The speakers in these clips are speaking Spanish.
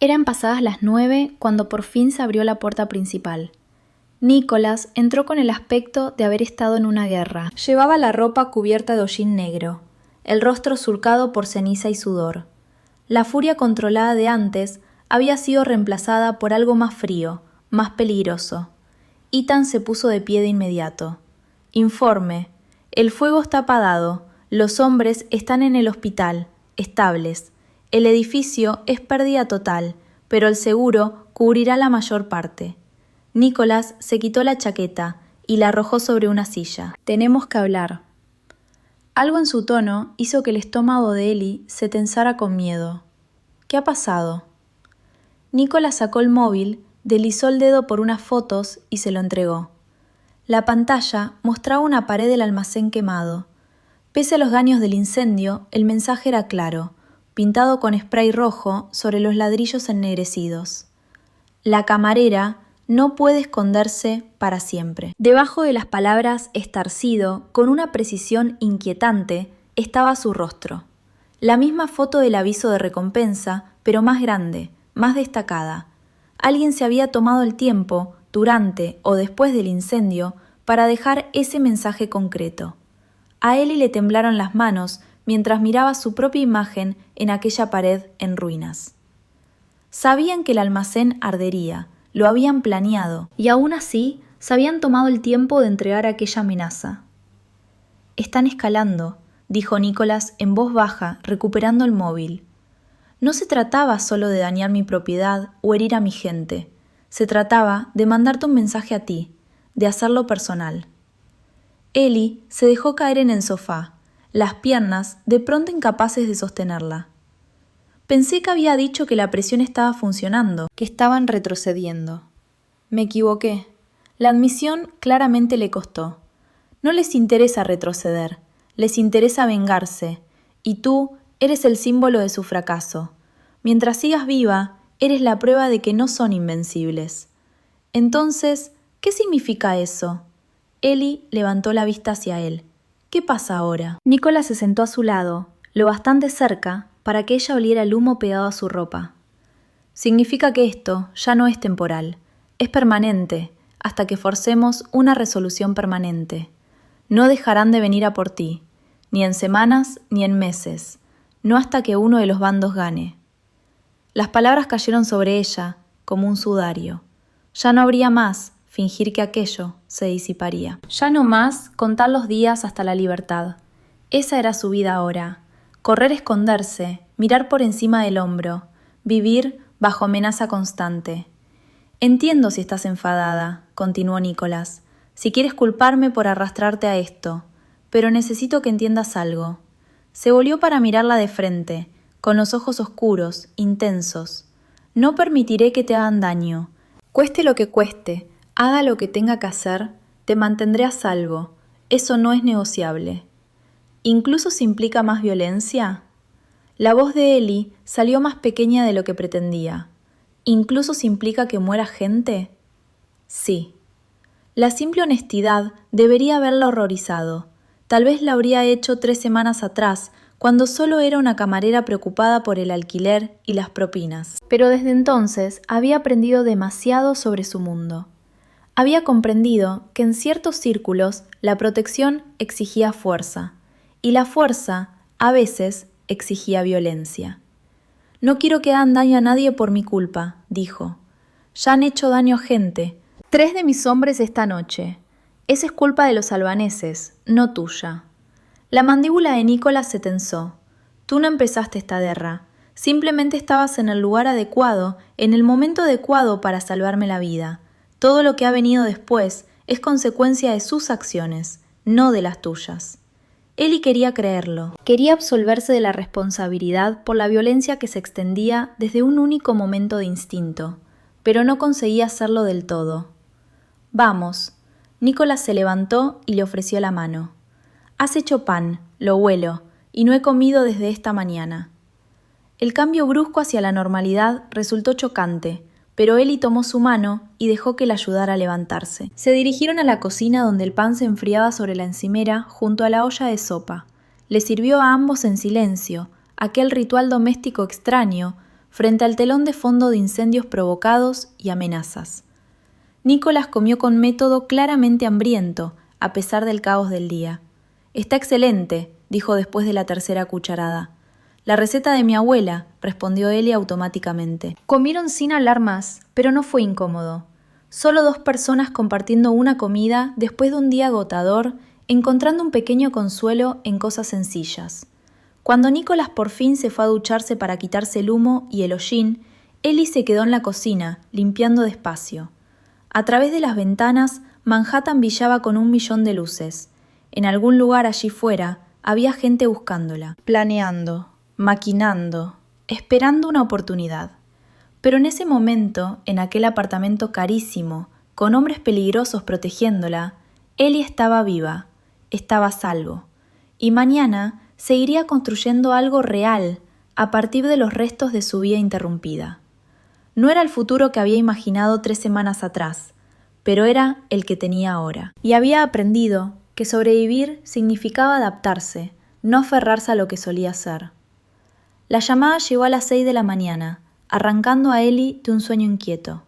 Eran pasadas las 9 cuando por fin se abrió la puerta principal. Nicholas entró con el aspecto de haber estado en una guerra. Llevaba la ropa cubierta de hollín negro, el rostro surcado por ceniza y sudor. La furia controlada de antes había sido reemplazada por algo más frío, más peligroso. Ethan se puso de pie de inmediato. «Informe. El fuego está apagado. Los hombres están en el hospital, estables. El edificio es pérdida total, pero el seguro cubrirá la mayor parte». Nicholas se quitó la chaqueta y la arrojó sobre una silla. «Tenemos que hablar». Algo en su tono hizo que el estómago de Ellie se tensara con miedo. «¿Qué ha pasado?» Nicholas sacó el móvil, deslizó el dedo por unas fotos y se lo entregó. La pantalla mostraba una pared del almacén quemado. Pese a los daños del incendio, el mensaje era claro, pintado con spray rojo sobre los ladrillos ennegrecidos. La camarera no puede esconderse para siempre. Debajo de las palabras estarcido, con una precisión inquietante, estaba su rostro. La misma foto del aviso de recompensa, pero más grande, más destacada. Alguien se había tomado el tiempo, durante o después del incendio, para dejar ese mensaje concreto. A Ellie le temblaron las manos mientras miraba su propia imagen en aquella pared en ruinas. Sabían que el almacén ardería, lo habían planeado, y aún así se habían tomado el tiempo de entregar aquella amenaza. «Están escalando», dijo Nicholas en voz baja, recuperando el móvil. No se trataba solo de dañar mi propiedad o herir a mi gente. Se trataba de mandarte un mensaje a ti, de hacerlo personal. Ellie se dejó caer en el sofá, las piernas de pronto incapaces de sostenerla. Pensé que había dicho que la presión estaba funcionando, que estaban retrocediendo. Me equivoqué. La admisión claramente le costó. No les interesa retroceder, les interesa vengarse, y tú eres el símbolo de su fracaso. Mientras sigas viva, eres la prueba de que no son invencibles. Entonces, ¿qué significa eso? Ellie levantó la vista hacia él. ¿Qué pasa ahora? Nicholas se sentó a su lado, lo bastante cerca para que ella oliera el humo pegado a su ropa. Significa que esto ya no es temporal, es permanente, hasta que forcemos una resolución permanente. No dejarán de venir a por ti, ni en semanas ni en meses, no hasta que uno de los bandos gane. Las palabras cayeron sobre ella como un sudario. Ya no habría más fingir que aquello se disiparía. Ya no más contar los días hasta la libertad. Esa era su vida ahora. Correr, esconderse, mirar por encima del hombro, vivir bajo amenaza constante. Entiendo si estás enfadada, continuó Nicholas, si quieres culparme por arrastrarte a esto, pero necesito que entiendas algo. Se volvió para mirarla de frente, con los ojos oscuros, intensos. No permitiré que te hagan daño. Cueste lo que cueste, haga lo que tenga que hacer, te mantendré a salvo. Eso no es negociable. ¿Incluso si implica más violencia? La voz de Ellie salió más pequeña de lo que pretendía. ¿Incluso si implica que muera gente? Sí. La simple honestidad debería haberla horrorizado. Tal vez la habría hecho 3 semanas atrás, cuando solo era una camarera preocupada por el alquiler y las propinas. Pero desde entonces había aprendido demasiado sobre su mundo. Había comprendido que en ciertos círculos la protección exigía fuerza, y la fuerza, a veces, exigía violencia. «No quiero que hagan daño a nadie por mi culpa», dijo. «Ya han hecho daño a gente. 3 de mis hombres esta noche. Esa es culpa de los albaneses, no tuya». La mandíbula de Nicholas se tensó. «Tú no empezaste esta guerra. Simplemente estabas en el lugar adecuado, en el momento adecuado para salvarme la vida. Todo lo que ha venido después es consecuencia de sus acciones, no de las tuyas». Ellie quería creerlo. Quería absolverse de la responsabilidad por la violencia que se extendía desde un único momento de instinto, pero no conseguía hacerlo del todo. «Vamos». Nicholas se levantó y le ofreció la mano. «Has hecho pan, lo huelo, y no he comido desde esta mañana». El cambio brusco hacia la normalidad resultó chocante, pero Ellie tomó su mano y dejó que la ayudara a levantarse. Se dirigieron a la cocina donde el pan se enfriaba sobre la encimera junto a la olla de sopa. Le sirvió a ambos en silencio, aquel ritual doméstico extraño, frente al telón de fondo de incendios provocados y amenazas. Nicholas comió con método claramente hambriento, a pesar del caos del día. «Está excelente», dijo después de la tercera cucharada. «La receta de mi abuela», respondió Ellie automáticamente. Comieron sin alarmas, pero no fue incómodo. Solo 2 personas compartiendo una comida después de un día agotador, encontrando un pequeño consuelo en cosas sencillas. Cuando Nicholas por fin se fue a ducharse para quitarse el humo y el hollín, Ellie se quedó en la cocina, limpiando despacio. A través de las ventanas, Manhattan brillaba con 1.000.000 de luces. En algún lugar allí fuera, había gente buscándola, planeando, maquinando, esperando una oportunidad. Pero en ese momento, en aquel apartamento carísimo, con hombres peligrosos protegiéndola, Ellie estaba viva, estaba a salvo, y mañana seguiría construyendo algo real a partir de los restos de su vida interrumpida. No era el futuro que había imaginado 3 semanas atrás, pero era el que tenía ahora. Y había aprendido que sobrevivir significaba adaptarse, no aferrarse a lo que solía ser. La llamada llegó a las 6 de la mañana, arrancando a Ellie de un sueño inquieto.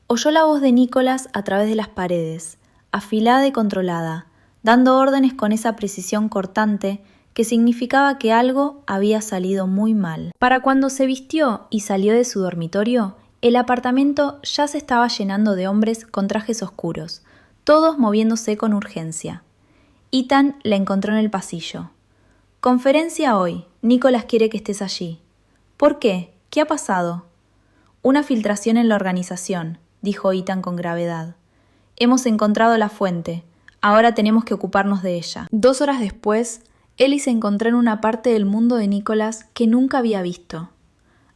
Oyó la voz de Nicholas a través de las paredes, afilada y controlada, dando órdenes con esa precisión cortante que significaba que algo había salido muy mal. Para cuando se vistió y salió de su dormitorio, el apartamento ya se estaba llenando de hombres con trajes oscuros, todos moviéndose con urgencia. Ethan la encontró en el pasillo. «Conferencia hoy. Nicholas quiere que estés allí». «¿Por qué? ¿Qué ha pasado?» «Una filtración en la organización», dijo Ethan con gravedad. «Hemos encontrado la fuente. Ahora tenemos que ocuparnos de ella». 2 horas después, Ellie se encontró en una parte del mundo de Nicholas que nunca había visto.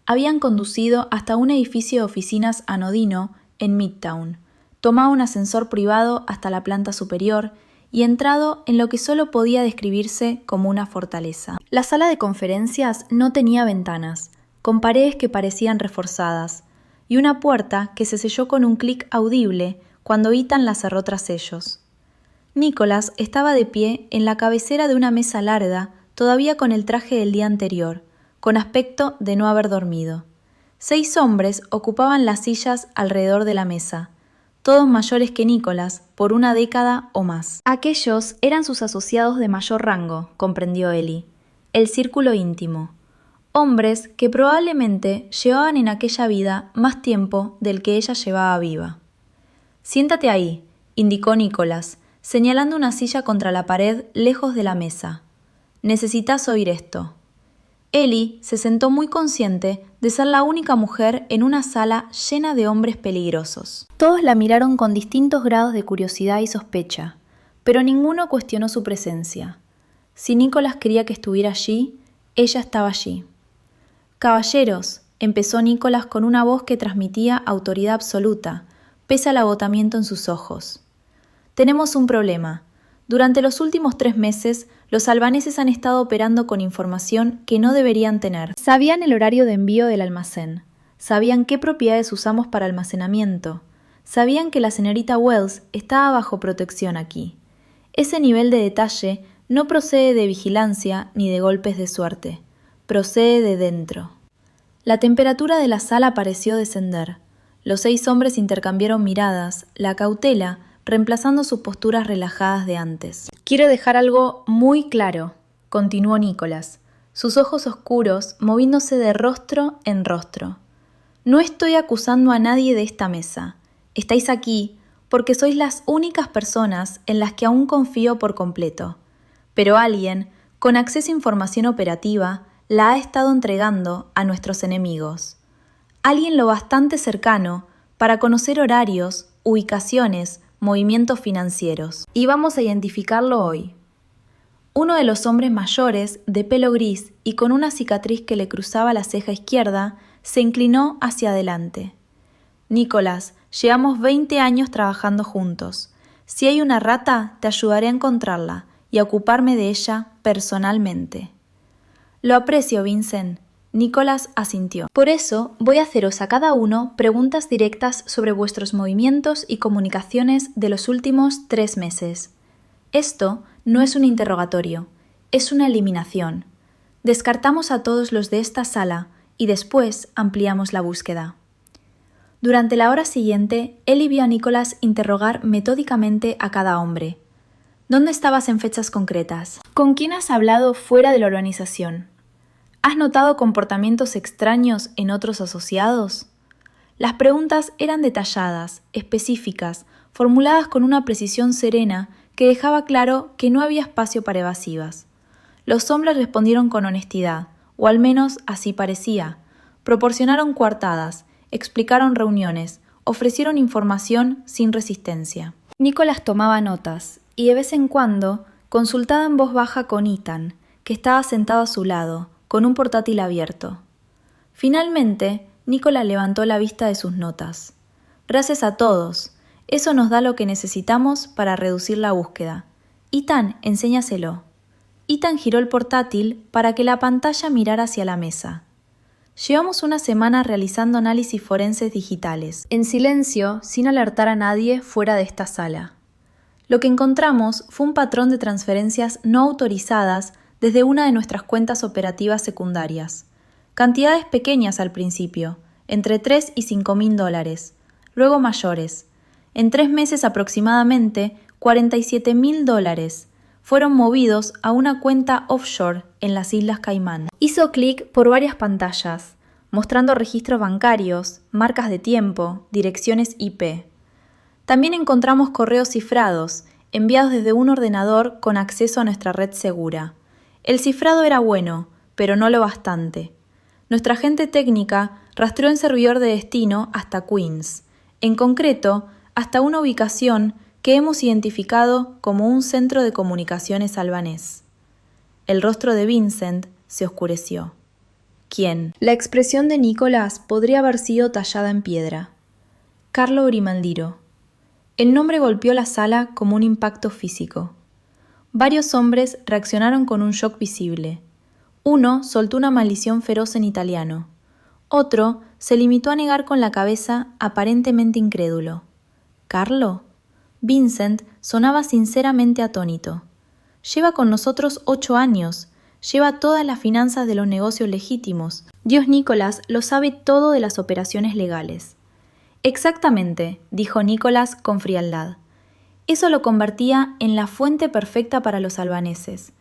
Habían conducido hasta un edificio de oficinas anodino en Midtown, tomado un ascensor privado hasta la planta superior y entrado en lo que solo podía describirse como una fortaleza. La sala de conferencias no tenía ventanas, con paredes que parecían reforzadas, y una puerta que se selló con un clic audible cuando Ethan la cerró tras ellos. Nicholas estaba de pie en la cabecera de una mesa larga, todavía con el traje del día anterior, con aspecto de no haber dormido. 6 hombres ocupaban las sillas alrededor de la mesa, todos mayores que Nicholas por 1 década o más. Aquellos eran sus asociados de mayor rango, comprendió Ellie, el círculo íntimo. Hombres que probablemente llevaban en aquella vida más tiempo del que ella llevaba viva. «Siéntate ahí», indicó Nicholas, señalando una silla contra la pared lejos de la mesa. «Necesitas oír esto». Ellie se sentó muy consciente de ser la única mujer en una sala llena de hombres peligrosos. Todos la miraron con distintos grados de curiosidad y sospecha, pero ninguno cuestionó su presencia. Si Nicholas quería que estuviera allí, ella estaba allí. «Caballeros», empezó Nicholas con una voz que transmitía autoridad absoluta, pese al agotamiento en sus ojos. «Tenemos un problema. Durante los últimos 3 meses, los albaneses han estado operando con información que no deberían tener. Sabían el horario de envío del almacén, sabían qué propiedades usamos para almacenamiento, sabían que la señorita Wells estaba bajo protección aquí. Ese nivel de detalle no procede de vigilancia ni de golpes de suerte, procede de dentro». La temperatura de la sala pareció descender. Los 6 hombres intercambiaron miradas, la cautela reemplazando sus posturas relajadas de antes. «Quiero dejar algo muy claro», continuó Nicholas, sus ojos oscuros moviéndose de rostro en rostro. «No estoy acusando a nadie de esta mesa. Estáis aquí porque sois las únicas personas en las que aún confío por completo. Pero alguien, con acceso a información operativa, la ha estado entregando a nuestros enemigos. Alguien lo bastante cercano para conocer horarios, ubicaciones, movimientos financieros. Y vamos a identificarlo hoy». Uno de los hombres mayores, de pelo gris y con una cicatriz que le cruzaba la ceja izquierda, se inclinó hacia adelante. «Nicholas, llevamos 20 años trabajando juntos. Si hay una rata, te ayudaré a encontrarla y a ocuparme de ella personalmente». «Lo aprecio, Vincent». Nicholas asintió. «Por eso voy a haceros a cada uno preguntas directas sobre vuestros movimientos y comunicaciones de los últimos 3 meses. Esto no es un interrogatorio, es una eliminación. Descartamos a todos los de esta sala y después ampliamos la búsqueda. Durante la hora siguiente, Ellie vio a Nicholas interrogar metódicamente a cada hombre. ¿Dónde estabas en fechas concretas? ¿Con quién has hablado fuera de la organización? ¿Has notado comportamientos extraños en otros asociados? Las preguntas eran detalladas, específicas, formuladas con una precisión serena que dejaba claro que no había espacio para evasivas. Los hombres respondieron con honestidad, o al menos así parecía. Proporcionaron coartadas, explicaron reuniones, ofrecieron información sin resistencia. Nicholas tomaba notas y de vez en cuando consultaba en voz baja con Ethan, que estaba sentado a su lado, con un portátil abierto. Finalmente, Nicholas levantó la vista de sus notas. Gracias a todos. Eso nos da lo que necesitamos para reducir la búsqueda. Ethan, enséñaselo. Ethan giró el portátil para que la pantalla mirara hacia la mesa. Llevamos una semana realizando análisis forenses digitales, en silencio, sin alertar a nadie fuera de esta sala. Lo que encontramos fue un patrón de transferencias no autorizadas desde una de nuestras cuentas operativas secundarias. Cantidades pequeñas al principio, entre 3 y 5.000 dólares, luego mayores. En 3 meses aproximadamente, 47.000 dólares fueron movidos a una cuenta offshore en las Islas Caimán. Hizo clic por varias pantallas, mostrando registros bancarios, marcas de tiempo, direcciones IP. También encontramos correos cifrados, enviados desde un ordenador con acceso a nuestra red segura. El cifrado era bueno, pero no lo bastante. Nuestra agente técnica rastreó el servidor de destino hasta Queens, en concreto, hasta una ubicación que hemos identificado como un centro de comunicaciones albanés. El rostro de Vincent se oscureció. ¿Quién? La expresión de Nicholas podría haber sido tallada en piedra. Carlo Grimaldiro. El nombre golpeó la sala como un impacto físico. Varios hombres reaccionaron con un shock visible. Uno soltó una maldición feroz en italiano. Otro se limitó a negar con la cabeza, aparentemente incrédulo. ¿Carlo? Vincent sonaba sinceramente atónito. Lleva con nosotros 8 años. Lleva todas las finanzas de los negocios legítimos. Dios Nicholas lo sabe todo de las operaciones legales. Exactamente, dijo Nicholas con frialdad. Eso lo convertía en la fuente perfecta para los albaneses.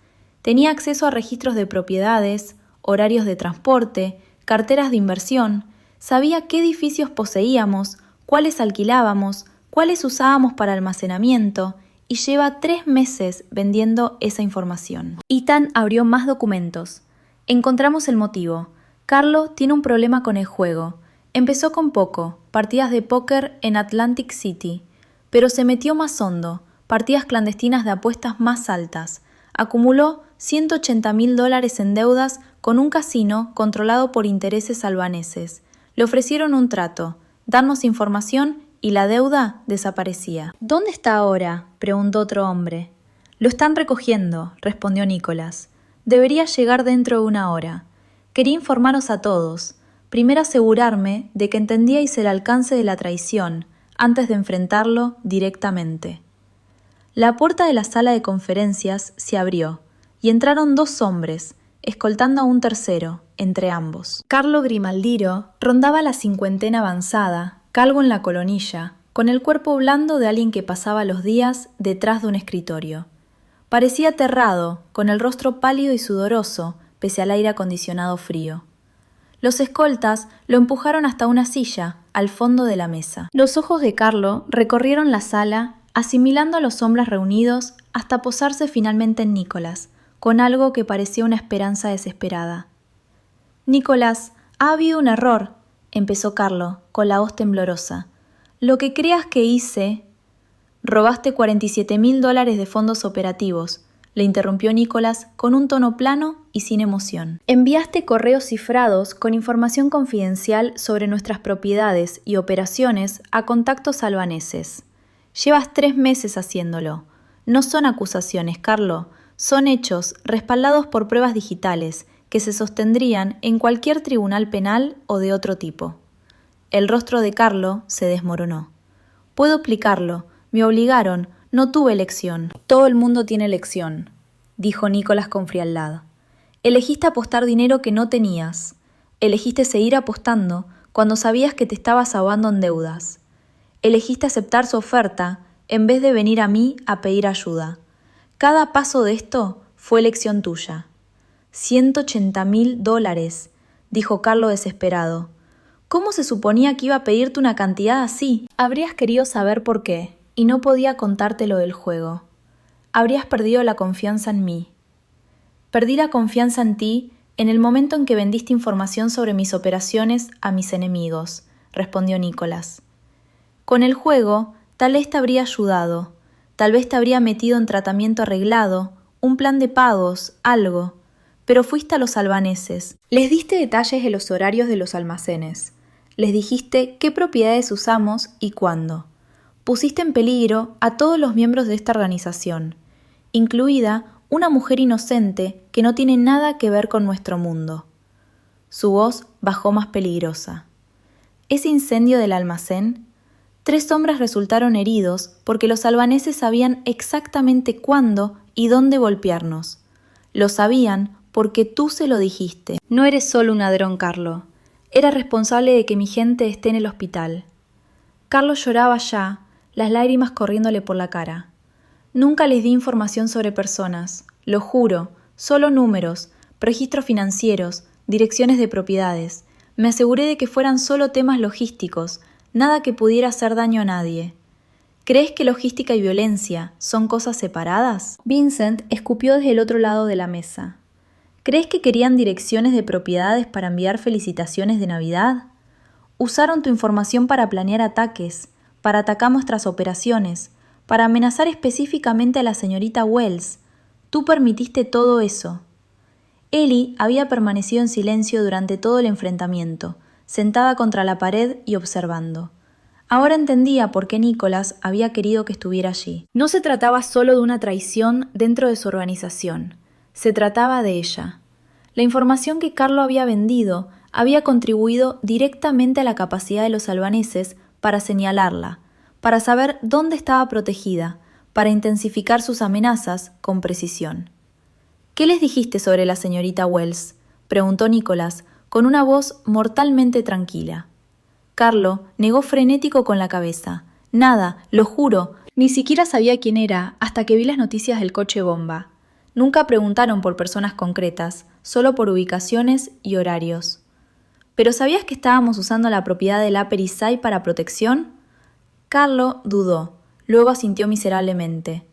Tenía acceso a registros de propiedades, horarios de transporte, carteras de inversión, sabía qué edificios poseíamos, cuáles alquilábamos, cuáles usábamos para almacenamiento, y lleva 3 meses vendiendo esa información. Ethan abrió más documentos. Encontramos el motivo. Carlo tiene un problema con el juego. Empezó con poco, partidas de póker en Atlantic City, pero se metió más hondo, partidas clandestinas de apuestas más altas. Acumuló 180.000 dólares en deudas con un casino controlado por intereses albaneses. Le ofrecieron un trato, darnos información y la deuda desaparecía. ¿Dónde está ahora?, preguntó otro hombre. Lo están recogiendo, respondió Nicholas. Debería llegar dentro de 1 hora. Quería informaros a todos. Primero asegurarme de que entendíais el alcance de la traición antes de enfrentarlo directamente. La puerta de la sala de conferencias se abrió y entraron 2 hombres, escoltando a un tercero, entre ambos. Carlo Grimaldiro rondaba la 50ena avanzada, calvo en la coronilla, con el cuerpo blando de alguien que pasaba los días detrás de un escritorio. Parecía aterrado, con el rostro pálido y sudoroso, pese al aire acondicionado frío. Los escoltas lo empujaron hasta una silla, al fondo de la mesa. Los ojos de Carlo recorrieron la sala, asimilando a los hombres reunidos hasta posarse finalmente en Nicholas, con algo que parecía una esperanza desesperada. «Nicholas, ha habido un error», empezó Carlo, con la voz temblorosa. «Lo que creas que hice...» «Robaste 47.000 dólares de fondos operativos», le interrumpió Nicholas con un tono plano y sin emoción. «Enviaste correos cifrados con información confidencial sobre nuestras propiedades y operaciones a contactos albaneses. Llevas 3 meses haciéndolo. No son acusaciones, Carlo, son hechos respaldados por pruebas digitales que se sostendrían en cualquier tribunal penal o de otro tipo». El rostro de Carlo se desmoronó. «Puedo explicarlo. Me obligaron. No tuve elección». «Todo el mundo tiene elección», dijo Nicholas con frialdad. «Elegiste apostar dinero que no tenías. Elegiste seguir apostando cuando sabías que te estabas ahogando en deudas. Elegiste aceptar su oferta en vez de venir a mí a pedir ayuda. Cada paso de esto fue elección tuya. $180.000, dijo Carlo desesperado. ¿Cómo se suponía que iba a pedirte una cantidad así? Habrías querido saber por qué, y no podía contarte lo del juego. Habrías perdido la confianza en mí. Perdí la confianza en ti en el momento en que vendiste información sobre mis operaciones a mis enemigos, respondió Nicholas. Con el juego, tal vez te habría ayudado, tal vez te habría metido en tratamiento arreglado, un plan de pagos, algo, pero fuiste a los albaneses. Les diste detalles de los horarios de los almacenes. Les dijiste qué propiedades usamos y cuándo. Pusiste en peligro a todos los miembros de esta organización, incluida una mujer inocente que no tiene nada que ver con nuestro mundo. Su voz bajó más peligrosa. Ese incendio del almacén, 3 hombres resultaron heridos porque los albaneses sabían exactamente cuándo y dónde golpearnos. Lo sabían porque tú se lo dijiste. No eres solo un ladrón, Carlo. Era responsable de que mi gente esté en el hospital. Carlos lloraba ya, las lágrimas corriéndole por la cara. Nunca les di información sobre personas, lo juro, solo números, registros financieros, direcciones de propiedades. Me aseguré de que fueran solo temas logísticos, nada que pudiera hacer daño a nadie. ¿Crees que logística y violencia son cosas separadas? Vincent escupió desde el otro lado de la mesa. ¿Crees que querían direcciones de propiedades para enviar felicitaciones de Navidad? Usaron tu información para planear ataques, para atacar nuestras operaciones, para amenazar específicamente a la señorita Wells. Tú permitiste todo eso. Ellie había permanecido en silencio durante todo el enfrentamiento, sentada contra la pared y observando. Ahora entendía por qué Nicholas había querido que estuviera allí. No se trataba solo de una traición dentro de su organización. Se trataba de ella. La información que Carlo había vendido había contribuido directamente a la capacidad de los albaneses para señalarla, para saber dónde estaba protegida, para intensificar sus amenazas con precisión. ¿Qué les dijiste sobre la señorita Wells?, preguntó Nicholas, con una voz mortalmente tranquila. Carlo negó frenético con la cabeza. Nada, lo juro, ni siquiera sabía quién era hasta que vi las noticias del coche bomba. Nunca preguntaron por personas concretas, solo por ubicaciones y horarios. ¿Pero sabías que estábamos usando la propiedad del Upper East Side para protección? Carlo dudó, luego asintió miserablemente.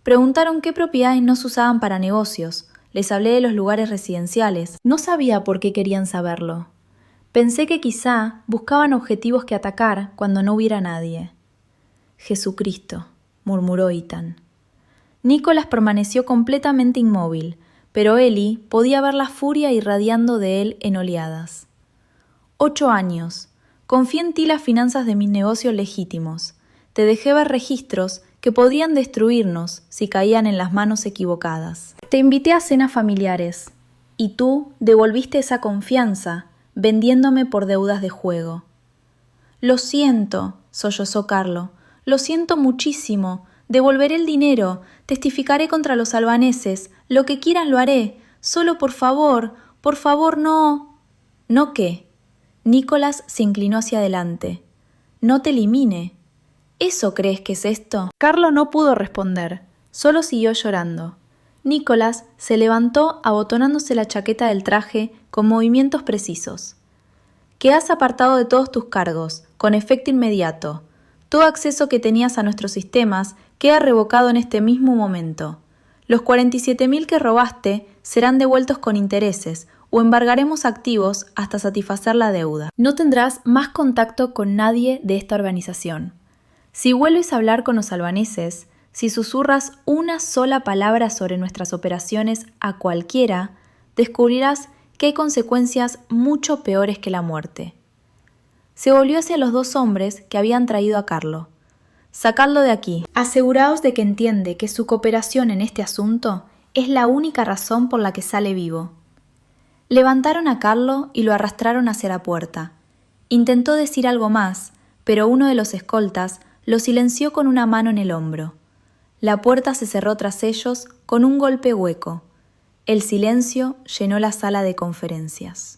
Preguntaron qué propiedades no se usaban para negocios. Les hablé de los lugares residenciales. No sabía por qué querían saberlo. Pensé que quizá buscaban objetivos que atacar cuando no hubiera nadie. Jesucristo, murmuró Ethan. Nicholas permaneció completamente inmóvil, pero Ellie podía ver la furia irradiando de él en oleadas. 8 años. Confié en ti las finanzas de mis negocios legítimos. Te dejé ver registros que podían destruirnos si caían en las manos equivocadas. Te invité a cenas familiares, y tú devolviste esa confianza, vendiéndome por deudas de juego. Lo siento, sollozó Carlo. Lo siento muchísimo. Devolveré el dinero, testificaré contra los albaneses, lo que quieran lo haré. Solo por favor no. ¿No qué? Nicholas se inclinó hacia adelante. No te elimine. ¿Eso crees que es esto? Carlo no pudo responder, solo siguió llorando. Nicholas se levantó abotonándose la chaqueta del traje con movimientos precisos. Quedas apartado de todos tus cargos, con efecto inmediato. Todo acceso que tenías a nuestros sistemas queda revocado en este mismo momento. Los 47.000 que robaste serán devueltos con intereses o embargaremos activos hasta satisfacer la deuda. No tendrás más contacto con nadie de esta organización. Si vuelves a hablar con los albaneses, si susurras una sola palabra sobre nuestras operaciones a cualquiera, descubrirás que hay consecuencias mucho peores que la muerte. Se volvió hacia los 2 hombres que habían traído a Carlo. Sacadlo de aquí. Aseguraos de que entiende que su cooperación en este asunto es la única razón por la que sale vivo. Levantaron a Carlo y lo arrastraron hacia la puerta. Intentó decir algo más, pero uno de los escoltas lo silenció con una mano en el hombro. La puerta se cerró tras ellos con un golpe hueco. El silencio llenó la sala de conferencias.